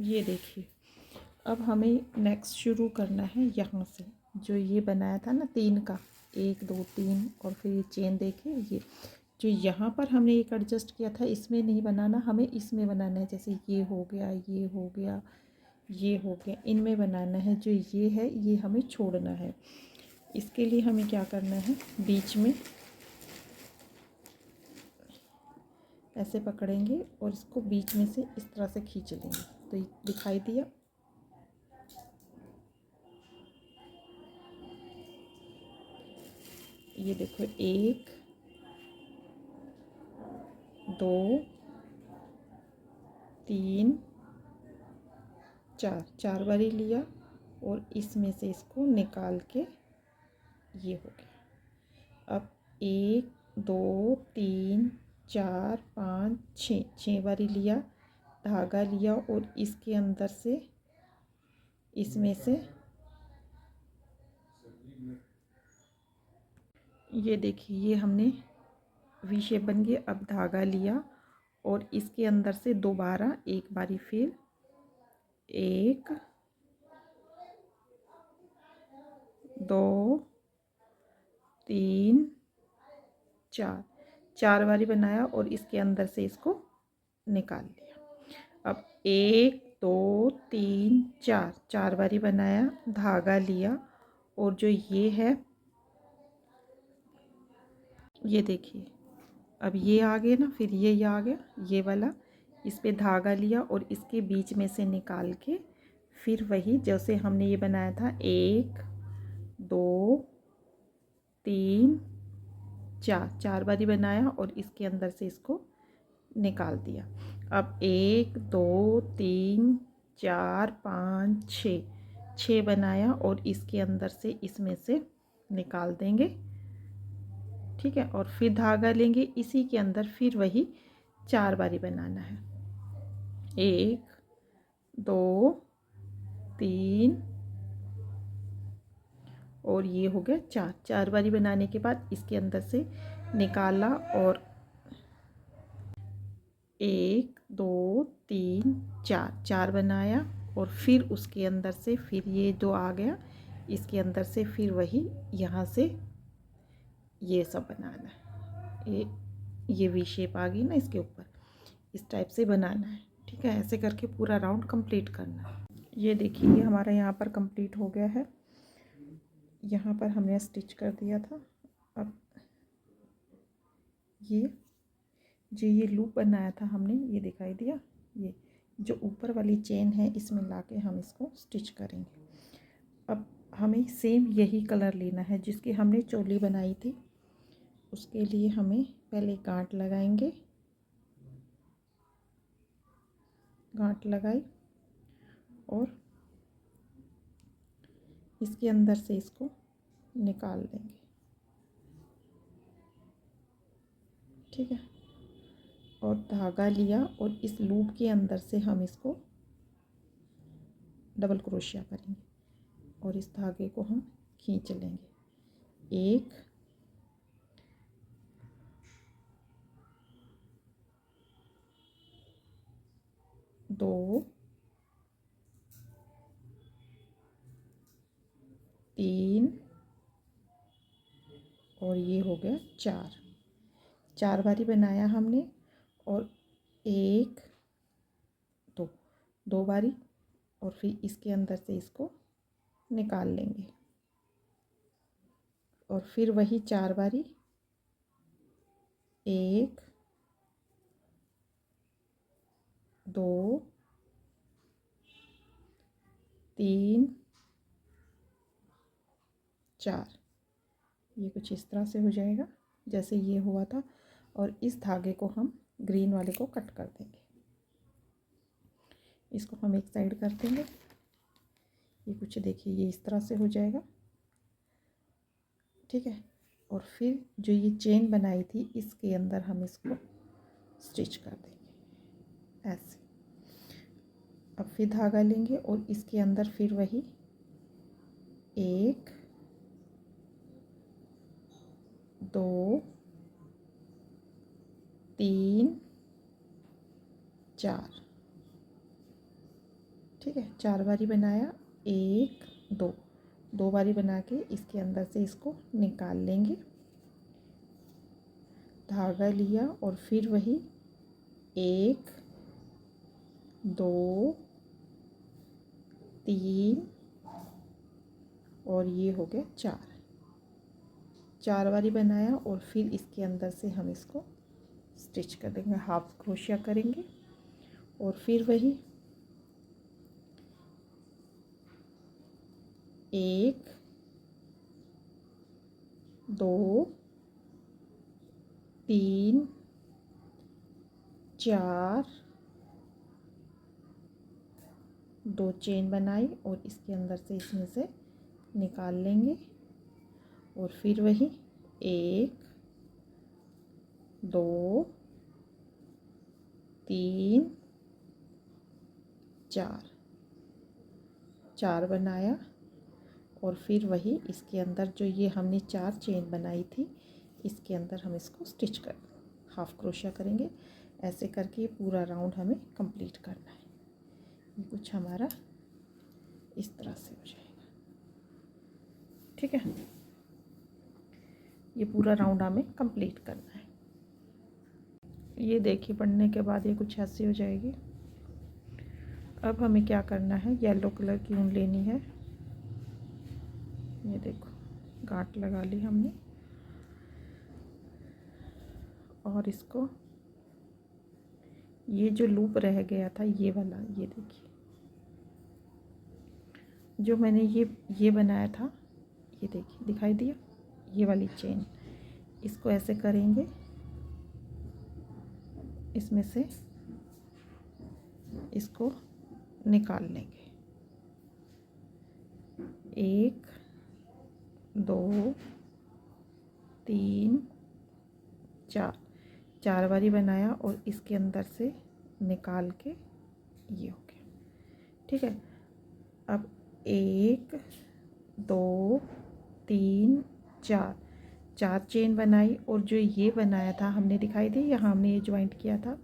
ये देखिए, अब हमें नेक्स्ट शुरू करना है यहाँ से, जो ये बनाया था ना 3 का, 1 2 3 और फिर ये चेन देखिए, ये जो यहाँ पर हमने एक एडजस्ट किया था इसमें नहीं बनाना, हमें इसमें बनाना है। जैसे ये हो गया, ये हो गया, ये हो गया, इनमें बनाना है। जो ये है ये हमें छोड़ना है। इसके लिए हमें क्या करना है, बीच में ऐसे पकड़ेंगे और इसको बीच में से इस तरह से खींच लेंगे। तो ये दिखाई दिया। ये देखो 1 2 3 4, 4 बारी लिया और इसमें से इसको निकाल के ये हो गया। अब 1 2 3 4 5 6, 6 बारी लिया, धागा लिया और इसके अंदर से इसमें से ये देखिए ये हमने वी शेप बन गई। अब धागा लिया और इसके अंदर से दोबारा एक बारी फिर 1 2 3 4, 4 बारी बनाया और इसके अंदर से इसको निकाल लिया। अब 1 2 3 4, 4 बारी बनाया, धागा लिया और जो ये है ये देखिए अब ये आ गया ना, फिर ये आ गया ये वाला, इस पे धागा लिया और इसके बीच में से निकाल के फिर वही जैसे हमने ये बनाया था 1 2 3 4, 4 बारी बनाया और इसके अंदर से इसको निकाल दिया। अब 1 2 3 4 5 6, 6 बनाया और इसके अंदर से इसमें से निकाल देंगे। ठीक है, और फिर धागा लेंगे, इसी के अंदर फिर वही 4 बारी बनाना है। 1 2 3 और ये हो गया 4, 4 बारी बनाने के बाद इसके अंदर से निकाला और 1 2 3 4, 4 बनाया और फिर उसके अंदर से फिर ये जो आ गया इसके अंदर से फिर वही यहाँ से ये सब बनाना है। ये वी शेप आ गई ना इसके ऊपर, इस टाइप से बनाना है। ठीक है, ऐसे करके पूरा राउंड कंप्लीट करना है। ये देखिए ये हमारा यहाँ पर कंप्लीट हो गया है। यहाँ पर हमने स्टिच कर दिया था। अब ये जो ये लूप बनाया था हमने, ये दिखाई दिया, ये जो ऊपर वाली चेन है इसमें लाके हम इसको स्टिच करेंगे। अब हमें सेम यही कलर लेना है जिसकी हमने चोली बनाई थी। उसके लिए हमें पहले गांठ लगाएंगे, गांठ लगाई और इसके अंदर से इसको निकाल देंगे। ठीक है, और धागा लिया और इस लूप के अंदर से हम इसको डबल क्रोशिया करेंगे और इस धागे को हम खींच लेंगे। 1 2 3 और ये हो गया 4, 4 बारी बनाया हमने और 1 2, 2 बारी और फिर इसके अंदर से इसको निकाल लेंगे और फिर वही 4 बारी 1 2 3 4, ये कुछ इस तरह से हो जाएगा जैसे ये हुआ था। और इस धागे को हम ग्रीन वाले को कट कर देंगे, इसको हम एक साइड कर देंगे। ये कुछ देखिए ये इस तरह से हो जाएगा। ठीक है, और फिर जो ये चेन बनाई थी इसके अंदर हम इसको स्टिच कर देंगे ऐसे। अब फिर धागा लेंगे और इसके अंदर फिर वही 1 2 3 4, ठीक है, 4 बारी बनाया, 1 2, 2 बारी बना के इसके अंदर से इसको निकाल लेंगे। धागा लिया और फिर वही 1 2 3 और ये हो गया 4, 4 बारी बनाया और फिर इसके अंदर से हम इसको स्टिच कर देंगे, हाफ क्रोशिया करेंगे और फिर वही 1 2 3 4 2 चेन बनाई और इसके अंदर से इसमें से निकाल लेंगे और फिर वही 1 2 3 4 बनाया और फिर वही इसके अंदर जो ये हमने 4 चेन बनाई थी इसके अंदर हम इसको स्टिच कर हाफ क्रोशिया करेंगे। ऐसे करके ये पूरा राउंड हमें कंप्लीट करना है। ये कुछ हमारा इस तरह से हो जाएगा, ठीक है। ये पूरा राउंड हमें कंप्लीट करना है। ये देखिए बनने के बाद ये कुछ ऐसी हो जाएगी। अब हमें क्या करना है, येलो कलर की ऊन लेनी है। ये देखो गांठ लगा ली हमने और इसको ये जो लूप रह गया था ये वाला, ये देखिए जो मैंने ये बनाया था, ये देखिए दिखाई दिया, ये वाली चेन इसको ऐसे करेंगे, इसमें से इसको निकाल लेंगे। 1 2 3 4 बारी बनाया और इसके अंदर से निकाल के ये हो गया, ठीक है। अब 1 2 3 4 चेन बनाई और जो ये बनाया था हमने, दिखाई दी यहाँ हमने ये ज्वाइंट किया था,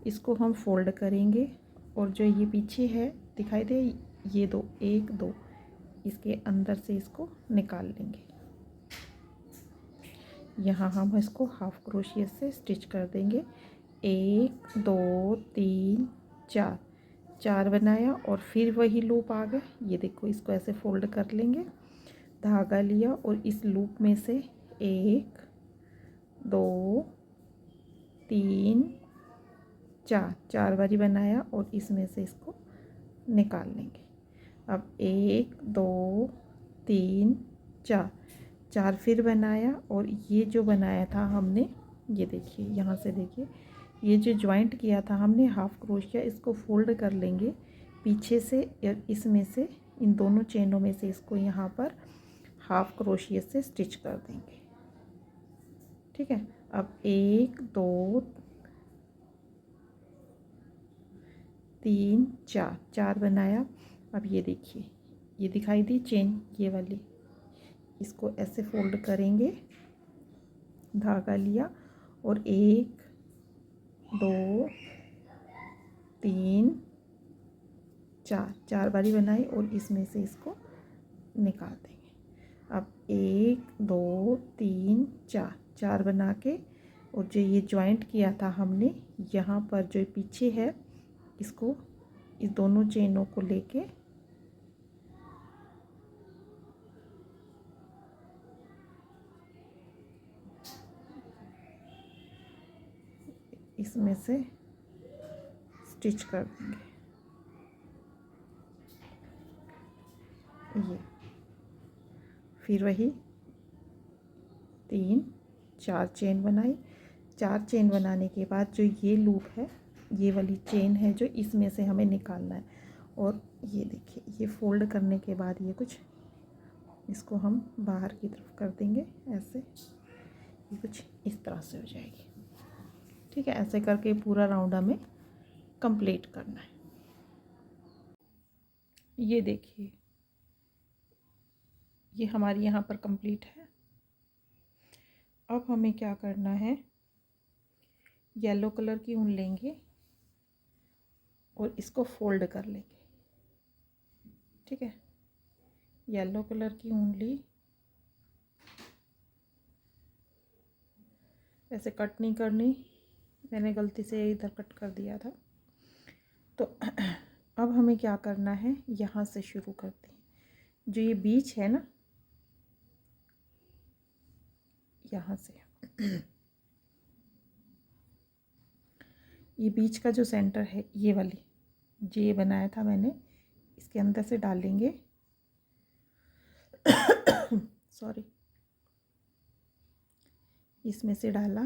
इसको हम फोल्ड करेंगे और जो ये पीछे है दिखाई दे ये 2 1 2 इसके अंदर से इसको निकाल लेंगे। यहाँ हम इसको हाफ क्रोशिया से स्टिच कर देंगे। 1 2 3 4 बनाया और फिर वही लूप आ गए। ये देखो इसको ऐसे फोल्ड कर लेंगे, धागा लिया और इस लूप में से 1 2 3 4 बारी बनाया और इसमें से इसको निकाल लेंगे। अब 1 2 3 4 फिर बनाया और ये जो बनाया था हमने, ये देखिए यहाँ से देखिए ये जो ज्वाइंट किया था हमने हाफ क्रोशिया, इसको फोल्ड कर लेंगे पीछे से, इसमें से इन दोनों चेनों में से इसको यहाँ पर हाफ क्रोशिया से स्टिच कर देंगे, ठीक है। अब 1 2 3 4 बनाया। अब ये देखिए ये दिखाई दी चेन ये वाली, इसको ऐसे फोल्ड करेंगे, धागा लिया और 1 2 3 4 बारी बनाई और इसमें से इसको निकाल देंगे। अब 1 2 3 4 बना के और जो ये ज्वाइंट किया था हमने यहाँ पर जो पीछे है, इसको इस दोनों चेनों को लेके इसमें से स्टिच कर देंगे। ये फिर वही 3 4 चेन बनाई। 4 चेन बनाने के बाद जो ये लूप है, ये वाली चेन है जो इसमें से हमें निकालना है और ये देखिए ये फोल्ड करने के बाद ये कुछ इसको हम बाहर की तरफ कर देंगे ऐसे, ये कुछ इस तरह से हो जाएगी, ठीक है। ऐसे करके पूरा राउंड हमें कंप्लीट करना है। ये देखिए ये हमारी यहाँ पर कंप्लीट है। अब हमें क्या करना है, येलो कलर की ऊन लेंगे और इसको फोल्ड कर लेंगे, ठीक है। येलो कलर की ऊन ली, ऐसे कट नहीं करनी, मैंने गलती से इधर कट कर दिया था। तो अब हमें क्या करना है, यहाँ से शुरू करते हैं, जो ये बीच है ना, यहाँ से ये बीच का जो सेंटर है ये वाली, जो ये बनाया था मैंने, इसके अंदर से डालेंगे सॉरी, इसमें से डाला,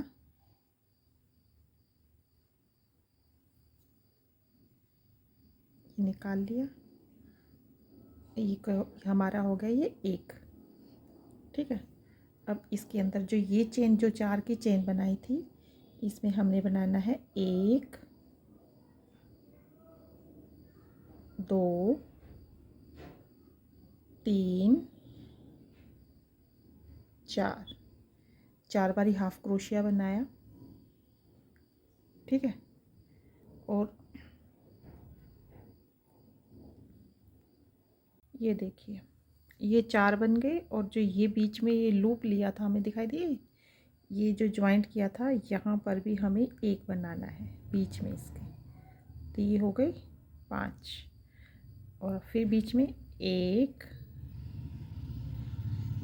ये निकाल लिया, ये हमारा हो गया ये एक। ठीक है, अब इसके अंदर जो ये चेन, जो 4 की चेन बनाई थी, इसमें हमने बनाना है 1 2 3 4, 4 बारी हाफ क्रोशिया बनाया। ठीक है, और ये देखिए ये 4 बन गए, और जो ये बीच में ये लूप लिया था हमें दिखाई दिए, ये जो ज्वाइंट किया था यहाँ पर भी हमें 1 बनाना है बीच में इसके, तो ये हो गई 5, और फिर बीच में 1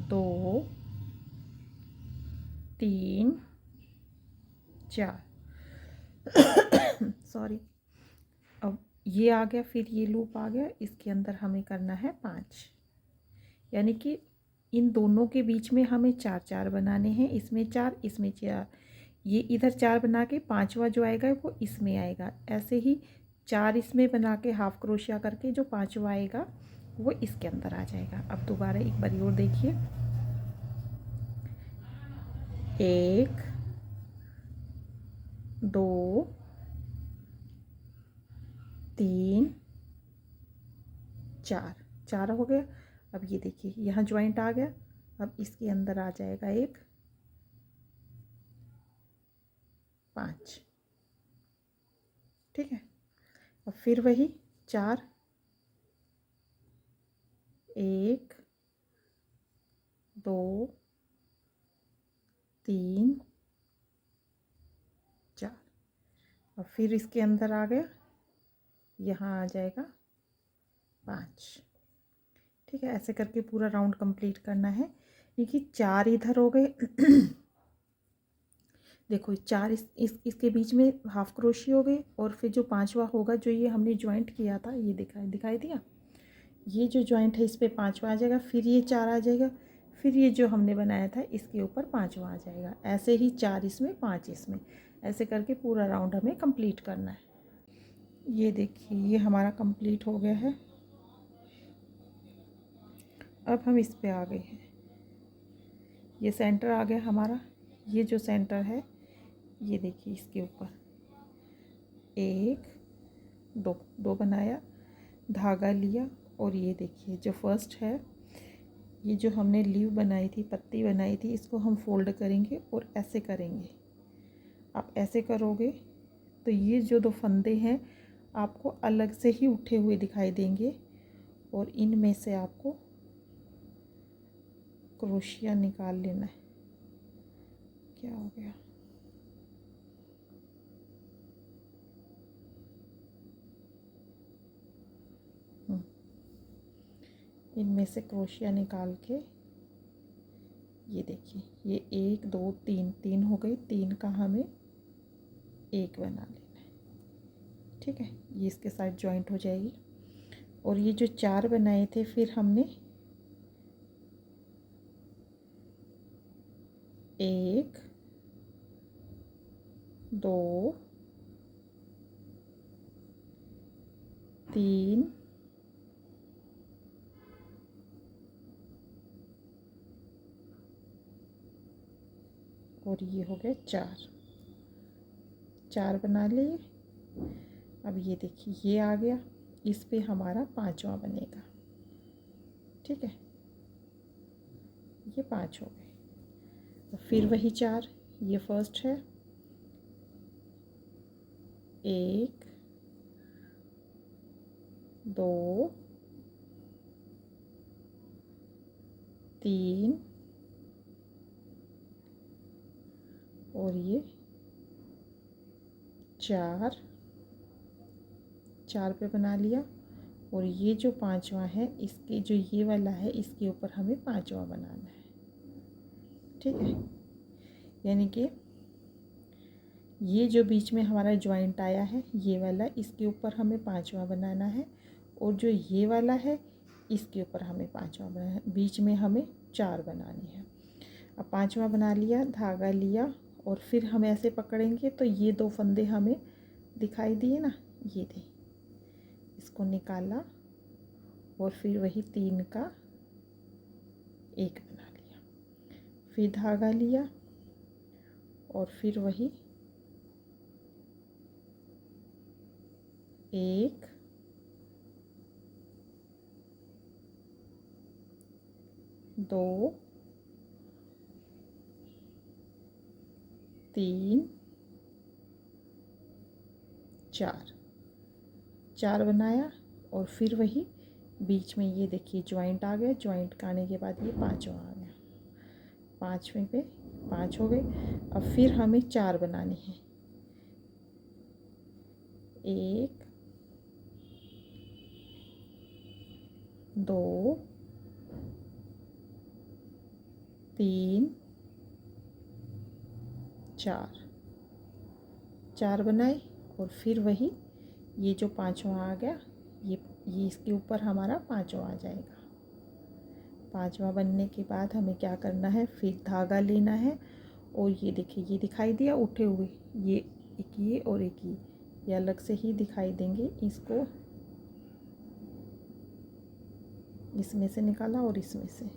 2 3 4 सॉरी, अब ये आ गया, फिर ये लूप आ गया, इसके अंदर हमें करना है 5, यानी कि इन दोनों के बीच में हमें 4 4 बनाने हैं, इसमें 4 इसमें 4, ये इधर 4 बना के 5वां जो आएगा वो इसमें आएगा, ऐसे ही 4 इसमें बना के हाफ क्रोशिया करके जो 5वां आएगा वो इसके अंदर आ जाएगा। अब दोबारा एक बार और देखिए, 1 2 3 4, 4 हो गया। अब ये देखिए यहाँ ज्वाइंट आ गया, अब इसके अंदर आ जाएगा एक 5। ठीक है, अब फिर वही 4 1 2 3 4, अब फिर इसके अंदर आ गया, यहाँ आ जाएगा 5। ठीक है, ऐसे करके पूरा राउंड कंप्लीट करना है। देखिए 4 इधर हो गए देखो 4 इसके बीच में हाफ क्रोशी हो गई, और फिर जो 5वां होगा जो ये हमने ज्वाइंट किया था, ये दिखाई दिया, ये जो ज्वाइंट है इस पर 5वां आ जाएगा, फिर ये 4 आ जाएगा, फिर ये जो हमने बनाया था इसके ऊपर 5वां आ जाएगा, ऐसे ही 4 इसमें 5 इसमें, ऐसे करके पूरा राउंड हमें कंप्लीट करना है। ये देखिए ये हमारा कंप्लीट हो गया है। अब हम इस पे आ गए हैं, ये सेंटर आ गया हमारा, ये जो सेंटर है ये देखिए इसके ऊपर 1 2 बनाया, धागा लिया, और ये देखिए जो फर्स्ट है, ये जो हमने लीव बनाई थी, पत्ती बनाई थी, इसको हम फोल्ड करेंगे और ऐसे करेंगे। आप ऐसे करोगे तो ये जो 2 फंदे हैं आपको अलग से ही उठे हुए दिखाई देंगे, और इनमें से आपको क्रोशिया निकाल लेना है। क्या हो गया, इनमें से क्रोशिया निकाल के, ये देखिए ये 1 2 3 3 हो गई, 3 का हमें 1 बना लेना है। ठीक है, ये इसके साथ जॉइंट हो जाएगी, और ये जो 4 बनाए थे फिर हमने 1 2 3 और ये हो गए 4 बना लिए। अब ये देखिए ये आ गया, इस पे हमारा 5वां बनेगा। ठीक है, ये 5 हो गए, तो फिर वही 4, ये फर्स्ट है, 1 2 3 और ये 4 पे बना लिया, और ये जो 5वां है इसके जो ये वाला है इसके ऊपर हमें 5वां बनाना है। ठीक है, यानी कि ये जो बीच में हमारा जॉइंट आया है ये वाला, इसके ऊपर हमें 5वां बनाना है, और जो ये वाला है इसके ऊपर हमें 5वां बनाना है। बीच में हमें 4 बनानी है। अब 5वां बना लिया, धागा लिया और फिर हम ऐसे पकड़ेंगे तो ये 2 फंदे हमें दिखाई दिए ना, ये दे, इसको निकाला और फिर वही 3 का 1 बना लिया, फिर धागा लिया और फिर वही 1 2 3 4 बनाया और फिर वही बीच में ये देखिए जॉइंट आ गया। जॉइंट का आने के बाद ये 5वां आ गया, 5वें पे 5 हो गए। अब फिर हमें 4 बनाने हैं, 1 2 3 4 बनाए और फिर वही ये जो 5वां आ गया, ये इसके ऊपर हमारा 5वां आ जाएगा। 5वां बनने के बाद हमें क्या करना है, फिर धागा लेना है और ये देखिए ये दिखाई दिया उठे हुए, ये एक ये और एक ये अलग से ही दिखाई देंगे। इसको इसमें से निकाला और इसमें से,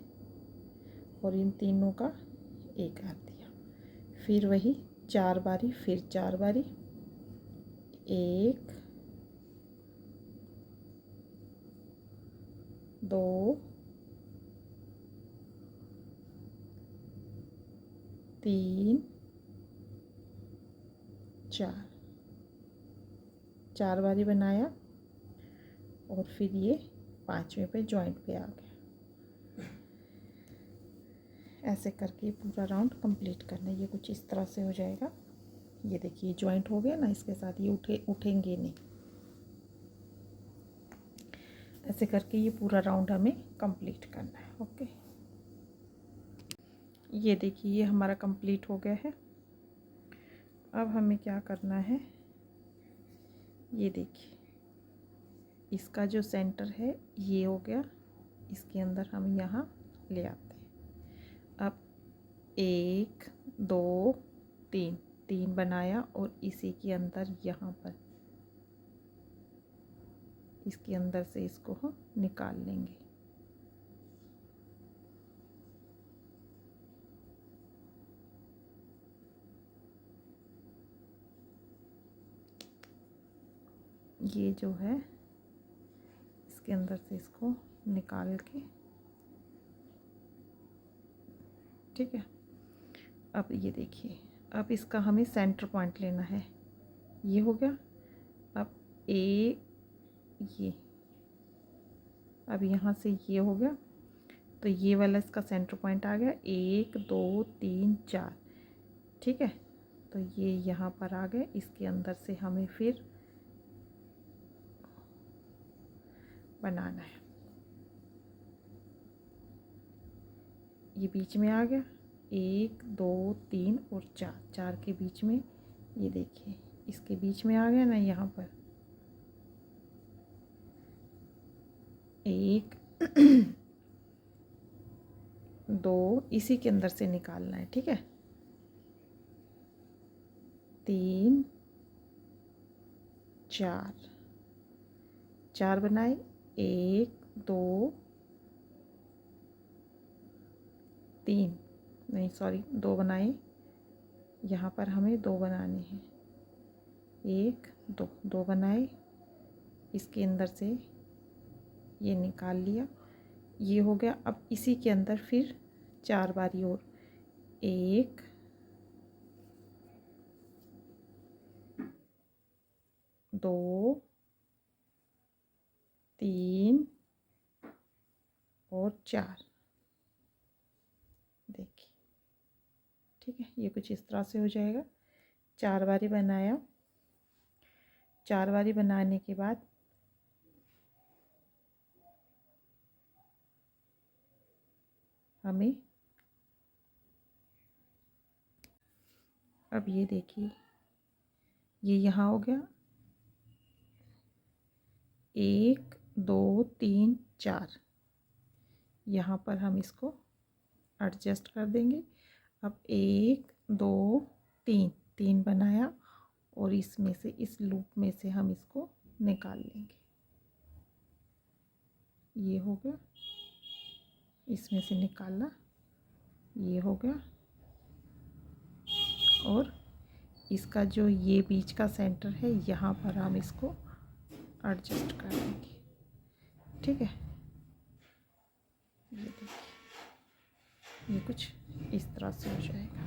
और इन तीनों का 1 कर दिया। फिर वही 4 बारी, फिर 4 बारी, 1 2 3 4 बारी बनाया और फिर ये 5वें पे जॉइंट पे आ गया। ऐसे करके पूरा राउंड कंप्लीट करना है। ये कुछ इस तरह से हो जाएगा। ये देखिए जॉइंट हो गया ना, इसके साथ ये उठेंगे नहीं। ऐसे करके ये पूरा राउंड हमें कंप्लीट करना है। ओके, ये देखिए ये हमारा कंप्लीट हो गया है। अब हमें क्या करना है, ये देखिए इसका जो सेंटर है ये हो गया, इसके अंदर हम यहाँ ले आते हैं। अब 1 2 3 बनाया और इसी के अंदर यहाँ पर इसके अंदर से इसको हम निकाल लेंगे। ये जो है इसके अंदर से इसको निकाल के, ठीक है। अब ये देखिए, अब इसका हमें सेंटर पॉइंट लेना है। ये हो गया। अब ये अब यहाँ से ये हो गया, तो ये वाला इसका सेंटर पॉइंट आ गया। 1 2 3 4, ठीक है। तो ये यहाँ पर आ गए। इसके अंदर से हमें फिर बनाना है। ये बीच में आ गया, 1 2 3 और 4 के बीच में, ये देखिए इसके बीच में आ गया ना, यहाँ पर 1 2 इसी के अंदर से निकालना है, ठीक है। 3 4 बनाए, 1 2 3 नहीं सॉरी 2 बनाए। यहाँ पर हमें 2 बनाने हैं, 1 2 बनाए। इसके अंदर से ये निकाल लिया, ये हो गया। अब इसी के अंदर फिर 4 बारी और, 1 2 3 और 4, देखिए, ठीक है। ये कुछ इस तरह से हो जाएगा। 4 बारी बनाया। 4 बारी बनाने के बाद हमें, अब ये देखिए ये यहाँ हो गया 1 2 3 4। यहाँ पर हम इसको एडजस्ट कर देंगे। अब 1 2 3 3 बनाया और इसमें से इस लूप में से हम इसको निकाल लेंगे। ये हो गया, इसमें से निकाला, ये हो गया। और इसका जो ये बीच का सेंटर है यहाँ पर हम इसको एडजस्ट कर देंगे। ठीक है, ये देखिए, ये कुछ इस तरह से हो जाएगा।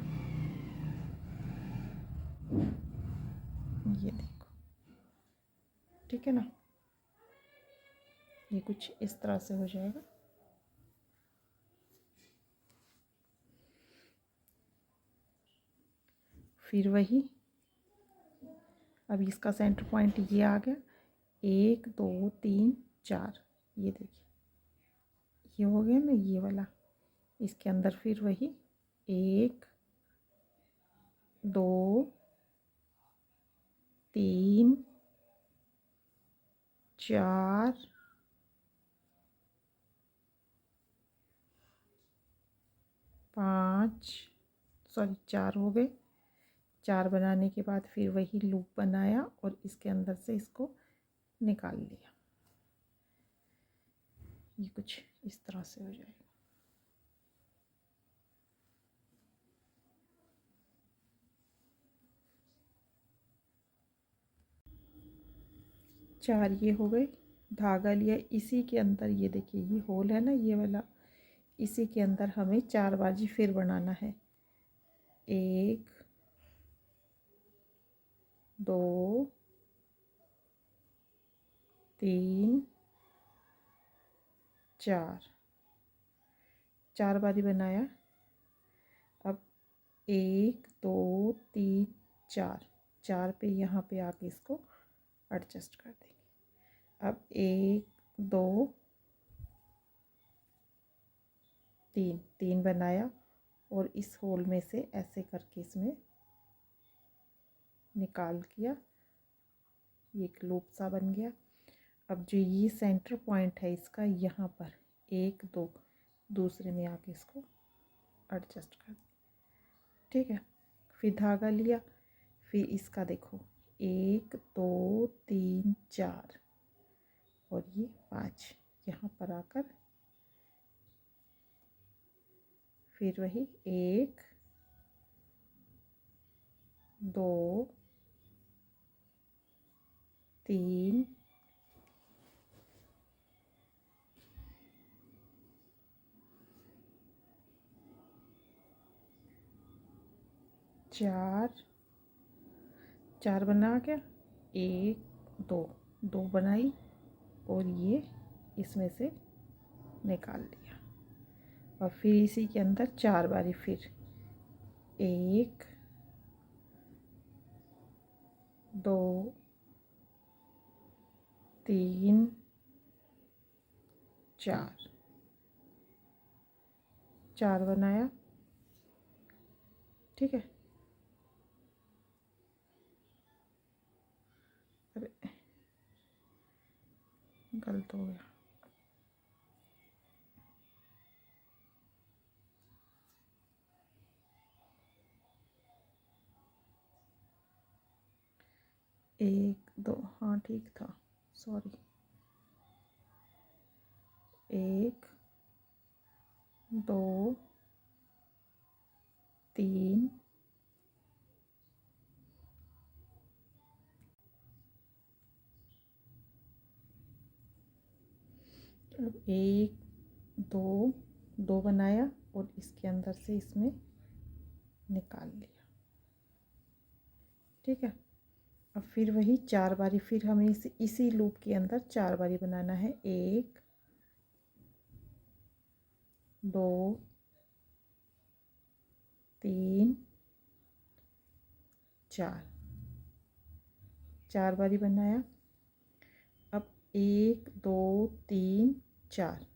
ये देखो, ठीक है ना, ये कुछ इस तरह से हो जाएगा। फिर वही, अब इसका सेंटर पॉइंट ये आ गया 1 2 3 4। ये देखिए, ये हो गया ना ये वाला। इसके अंदर फिर वही 1 2 3 4 5, सॉरी 4 हो गए। 4 बनाने के बाद फिर वही लूप बनाया और इसके अंदर से इसको निकाल लिया। ये कुछ इस तरह से हो जाएगा। चार ये हो गए। धागा लिया, इसी के अंदर ये देखिए ये होल है ना ये वाला, इसी के अंदर हमें 4 बाजी फिर बनाना है। 1 2 3 4, 4 बारी बनाया। अब 1 2 3 4, 4 पे यहाँ पे आके इसको एडजस्ट कर देंगे। अब 1 2 3, 3 बनाया और इस होल में से ऐसे करके इसमें निकाल किया, ये एक लूप सा बन गया। अब जो ये सेंटर पॉइंट है इसका यहाँ पर 1 2, दूसरे में आके इसको एडजस्ट कर, ठीक है। फिर धागा लिया, फिर इसका देखो 1 2 3 4 और ये 5, यहाँ पर आकर फिर वही 1 2 3 4, 4 बना के 1 2, 2 बनाई और ये इसमें से निकाल लिया। और फिर इसी के अंदर 4 बारी फिर 1 2 3 4, 4 बनाया, ठीक है। अरे गलत हो गया, एक दो, हाँ ठीक था, सॉरी। 1 2 3 अब 1 2, 2 बनाया और इसके अंदर से इसमें निकाल लिया, ठीक है। अब फिर वही 4 बारी फिर हमें इसी लूप के अंदर 4 बारी बनाना है। 1 2 3 4, 4 बारी बनाया। अब 1 2 3 4,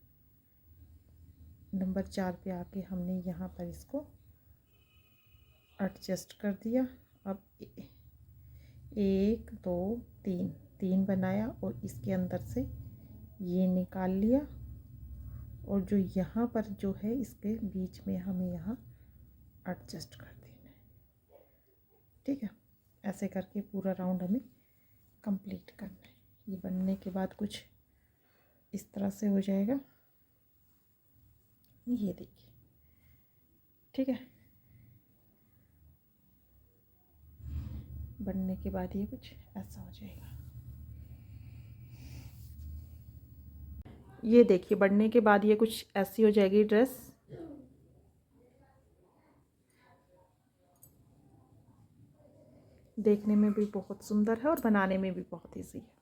नंबर 4 पे आके हमने यहाँ पर इसको एडजस्ट कर दिया। अब 1 2 3 3 बनाया और इसके अंदर से ये निकाल लिया और जो यहाँ पर जो है इसके बीच में हमें यहाँ एडजस्ट कर देना है। ठीक है, ऐसे करके पूरा राउंड हमें कंप्लीट करना है। ये बनने के बाद कुछ इस तरह से हो जाएगा, ये देखिए। ठीक है, बनने के बाद ये कुछ ऐसा हो जाएगा। ये देखिए, बनने के बाद ये कुछ ऐसी हो जाएगी ड्रेस। देखने में भी बहुत सुंदर है और बनाने में भी बहुत ईजी है।